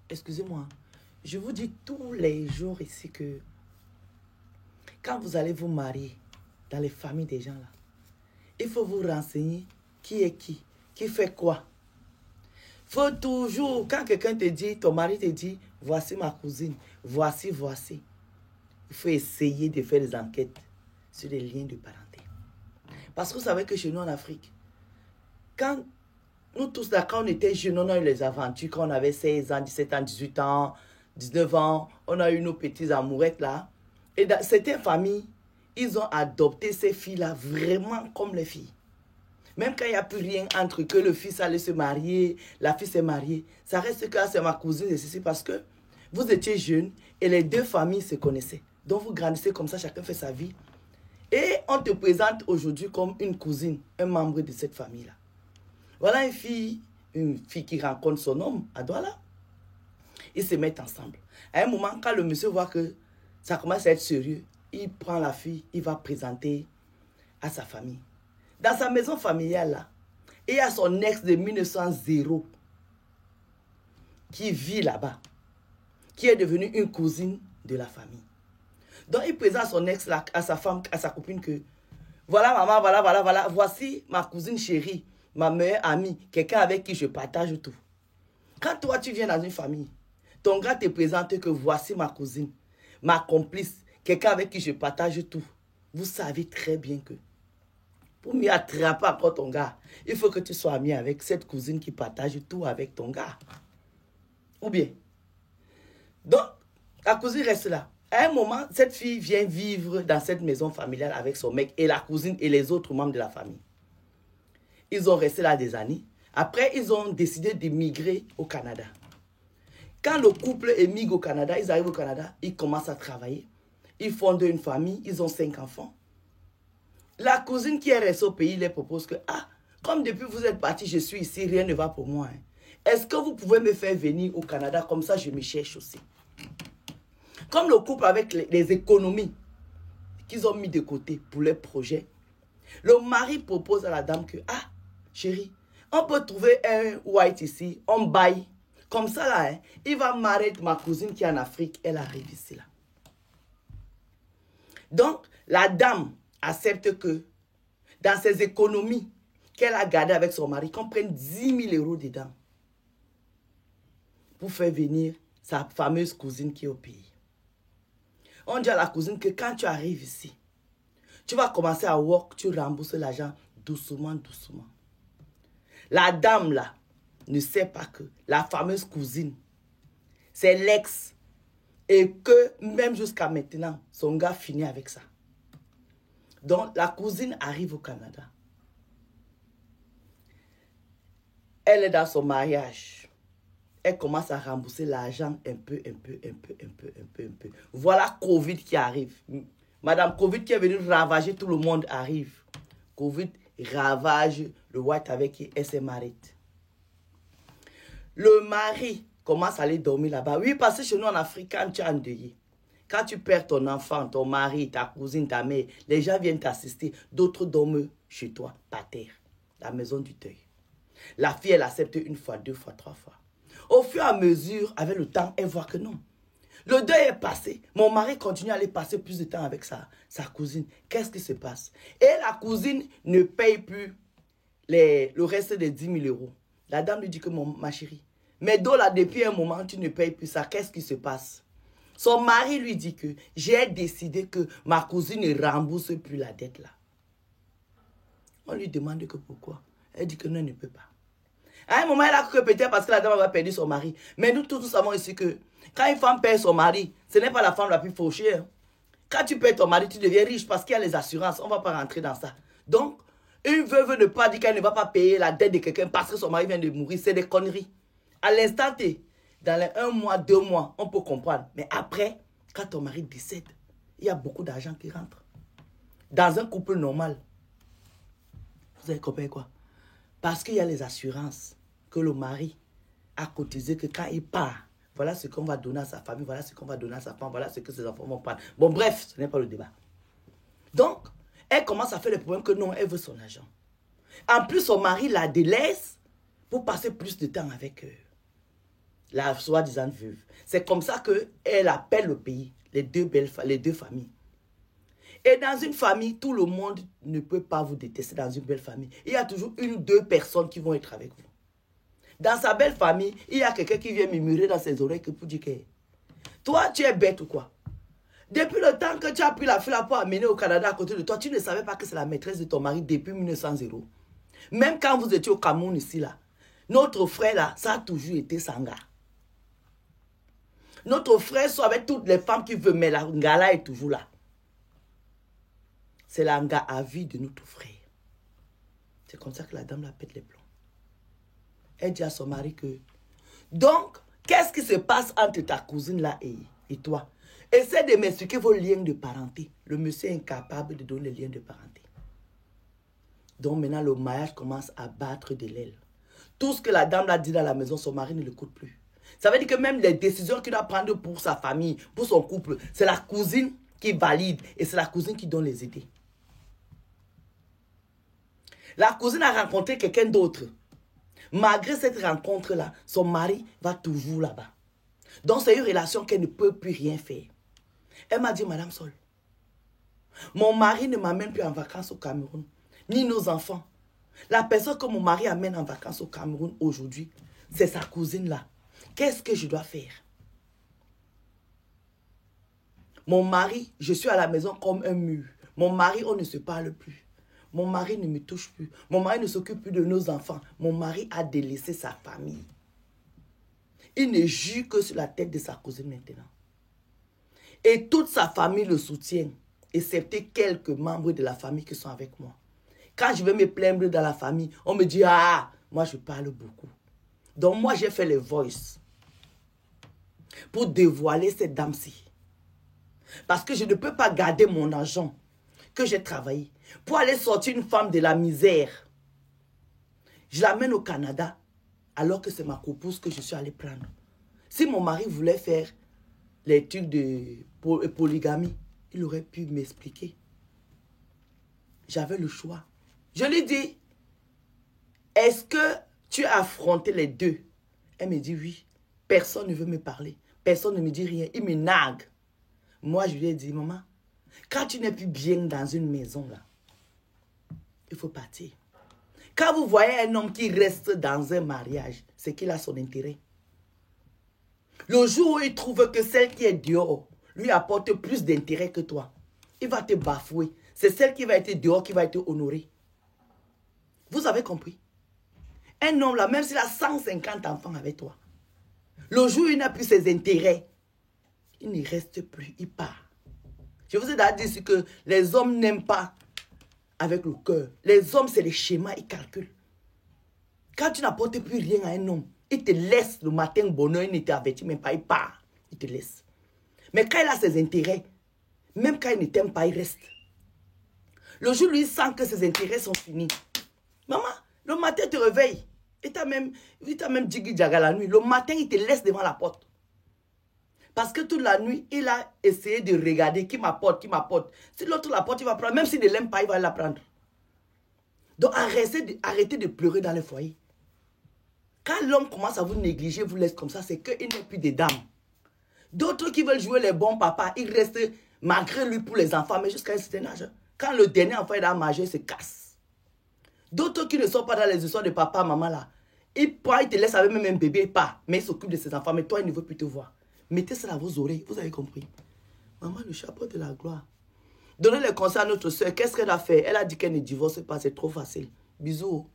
excusez-moi, je vous dis tous les jours ici que quand vous allez vous marier dans les familles des gens là, il faut vous renseigner qui est qui fait quoi. Faut toujours, quand quelqu'un te dit, ton mari te dit, voici ma cousine, voici, il faut essayer de faire des enquêtes sur les liens de parenté. Parce que vous savez que chez nous en Afrique, quand nous tous là, quand on était jeunes, on a eu les aventures, quand on avait 16 ans, 17 ans, 18 ans, 19 ans, on a eu nos petites amourettes là. Et dans certaines familles, ils ont adopté ces filles-là vraiment comme les filles. Même quand il n'y a plus rien entre que le fils allait se marier, la fille s'est mariée, ça reste que c'est ma cousine et ceci parce que vous étiez jeunes et les deux familles se connaissaient. Donc vous grandissez comme ça, chacun fait sa vie. Et on te présente aujourd'hui comme une cousine, un membre de cette famille-là. Voilà une fille qui rencontre son homme à Douala. Ils se mettent ensemble. À un moment, quand le monsieur voit que ça commence à être sérieux, il prend la fille, il va présenter à sa famille. Dans sa maison familiale, là, il y a son ex de 1900 qui vit là-bas, qui est devenue une cousine de la famille. Donc, il présente son ex là, à sa femme, à sa copine que voilà maman, voilà, voici ma cousine chérie, ma meilleure amie, quelqu'un avec qui je partage tout. Quand toi, tu viens dans une famille, ton gars te présente que voici ma cousine, ma complice, quelqu'un avec qui je partage tout. Vous savez très bien que pour m'y attraper encore ton gars, il faut que tu sois ami avec cette cousine qui partage tout avec ton gars. Ou bien. Donc, la cousine reste là. À un moment, cette fille vient vivre dans cette maison familiale avec son mec et la cousine et les autres membres de la famille. Ils ont resté là des années. Après, ils ont décidé d'émigrer au Canada. Quand le couple émigre au Canada, ils arrivent au Canada, ils commencent à travailler. Ils fondent une famille, ils ont 5 enfants. La cousine qui est restée au pays leur propose que, comme depuis vous êtes parti, je suis ici, rien ne va pour moi. Est-ce que vous pouvez me faire venir au Canada, comme ça je me cherche aussi. Comme le couple avec les économies qu'ils ont mis de côté pour leur projet, le mari propose à la dame que, chérie, on peut trouver un white ici, on baille. Comme ça là, il va marier ma cousine qui est en Afrique, elle arrive ici là. Donc, la dame accepte que dans ses économies qu'elle a gardées avec son mari, qu'on prenne 10 000 € dedans pour faire venir sa fameuse cousine qui est au pays. On dit à la cousine que quand tu arrives ici, tu vas commencer à work, tu rembourses l'argent doucement. La dame là ne sait pas que la fameuse cousine, c'est l'ex. Et que même jusqu'à maintenant, son gars finit avec ça. Donc, la cousine arrive au Canada. Elle est dans son mariage. Elle commence à rembourser l'argent un peu. Voilà Covid qui arrive. Madame Covid qui est venue ravager tout le monde arrive. Covid ravage le white avec qui elle s'est mariée. Le mari commence à aller dormir là-bas. Oui, parce que chez nous en Afrique, quand tu es endeuillé, quand tu perds ton enfant, ton mari, ta cousine, ta mère, les gens viennent t'assister. D'autres dorment chez toi, par terre, la maison du deuil. La fille, elle accepte 1 fois, 2 fois, 3 fois. Au fur et à mesure, avec le temps, elle voit que non. Le deuil est passé. Mon mari continue à aller passer plus de temps avec sa cousine. Qu'est-ce qui se passe? Et la cousine ne paye plus le reste des 10 000 €. La dame lui dit que ma chérie, mais donc là, depuis un moment, tu ne payes plus ça. Qu'est-ce qui se passe? Son mari lui dit que j'ai décidé que ma cousine ne rembourse plus la dette là. On lui demande que pourquoi. Elle dit que non, elle ne peut pas. À un moment, elle a cru que peut-être parce que la dame a perdu son mari. Mais nous tous savons ici que quand une femme perd son mari, ce n'est pas la femme la plus fauchée. Quand tu perds ton mari, tu deviens riche parce qu'il y a les assurances. On ne va pas rentrer dans ça. Donc, une veuve ne pas dire qu'elle ne va pas payer la dette de quelqu'un parce que son mari vient de mourir. C'est des conneries. À l'instant T, dans les 1 mois, 2 mois, on peut comprendre. Mais après, quand ton mari décède, il y a beaucoup d'argent qui rentre. Dans un couple normal, vous avez compris quoi? Parce qu'il y a les assurances que le mari a cotisé que quand il part, voilà ce qu'on va donner à sa famille, voilà ce qu'on va donner à sa femme, voilà ce que ses enfants vont prendre. Bon, bref, ce n'est pas le débat. Donc, elle commence à faire le problème que non, elle veut son argent. En plus, son mari la délaisse pour passer plus de temps avec eux. la soi-disant veuve. C'est comme ça qu'elle appelle le pays, les deux familles. Et dans une famille, tout le monde ne peut pas vous détester dans une belle famille. Il y a toujours une ou deux personnes qui vont être avec vous. Dans sa belle famille, il y a quelqu'un qui vient murmurer dans ses oreilles pour dire que toi, tu es bête ou quoi? Depuis le temps que tu as pris la fille pour amener au Canada à côté de toi, tu ne savais pas que c'est la maîtresse de ton mari depuis 1900. Même quand vous étiez au Cameroun ici, là, notre frère, là, ça a toujours été Sanga. Notre frère soit avec toutes les femmes qui veulent, mais la Ngala est toujours là. C'est la Nga à vie de notre frère. C'est comme ça que la dame la pète les plombs. Elle dit à son mari que... Donc, qu'est-ce qui se passe entre ta cousine là et toi? Essaie de m'expliquer vos liens de parenté. Le monsieur est incapable de donner les liens de parenté. Donc maintenant, le mariage commence à battre de l'aile. Tout ce que la dame l'a dit dans la maison, son mari ne l'écoute plus. Ça veut dire que même les décisions qu'il doit prendre pour sa famille, pour son couple, c'est la cousine qui valide et c'est la cousine qui donne les idées. La cousine a rencontré quelqu'un d'autre. Malgré cette rencontre-là, son mari va toujours là-bas. Donc c'est une relation qu'elle ne peut plus rien faire. Elle m'a dit, Madame Sol, mon mari ne m'amène plus en vacances au Cameroun, ni nos enfants. La personne que mon mari amène en vacances au Cameroun aujourd'hui, c'est sa cousine là. Qu'est-ce que je dois faire? Mon mari, je suis à la maison comme un mur. Mon mari, on ne se parle plus. Mon mari ne me touche plus. Mon mari ne s'occupe plus de nos enfants. Mon mari a délaissé sa famille. Il ne jure que sur la tête de sa cousine maintenant. Et toute sa famille le soutient, excepté quelques membres de la famille qui sont avec moi. Quand je vais me plaindre dans la famille, on me dit, ah, moi je parle beaucoup. Donc moi j'ai fait les voices pour dévoiler cette dame-ci. Parce que je ne peux pas garder mon argent que j'ai travaillé pour aller sortir une femme de la misère. Je l'amène au Canada alors que c'est ma copouse que je suis allé prendre. Si mon mari voulait faire les trucs de polygamie, il aurait pu m'expliquer. J'avais le choix. Je lui dis, est-ce que tu as affronté les deux? Elle me dit oui. Personne ne veut me parler. Personne ne me dit rien. Il me nague. Moi, je lui ai dit, maman, quand tu n'es plus bien dans une maison, là, il faut partir. Quand vous voyez un homme qui reste dans un mariage, c'est qu'il a son intérêt. Le jour où il trouve que celle qui est dehors lui apporte plus d'intérêt que toi, il va te bafouer. C'est celle qui va être dehors qui va être honorée. Vous avez compris? Un homme là, même s'il a 150 enfants avec toi, le jour où il n'a plus ses intérêts, il ne reste plus, il part. Je vous ai déjà dit que les hommes n'aiment pas avec le cœur. Les hommes, c'est les schémas, ils calculent. Quand tu n'apportes plus rien à un homme, il te laisse le matin bonheur, il ne t'avertit même pas, il part. Il te laisse. Mais quand il a ses intérêts, même quand il ne t'aime pas, il reste. Le jour où il sent que ses intérêts sont finis. Maman, le matin, il te réveille. Il t'a même dit Djaga la nuit. Le matin, il te laisse devant la porte. Parce que toute la nuit, il a essayé de regarder qui m'apporte, qui m'apporte. Si l'autre l'apporte, il va prendre. Même s'il ne l'aime pas, il va la prendre. Donc arrêtez de pleurer dans le foyer. Quand l'homme commence à vous négliger, vous laisse comme ça, c'est qu'il n'est plus de dames. D'autres qui veulent jouer les bons papas, ils restent malgré lui pour les enfants, mais jusqu'à un certain âge. Quand le dernier enfant est majeur, il se casse. D'autres qui ne sont pas dans les histoires de papa, maman là, il te laisse avec même un bébé, pas, mais il s'occupe de ses enfants, mais toi, il ne veut plus te voir. Mettez ça dans vos oreilles, vous avez compris. Maman, le chapeau de la gloire. Donnez les conseils à notre soeur. Qu'est-ce qu'elle a fait? Elle a dit qu'elle ne divorce pas, c'est trop facile. Bisous.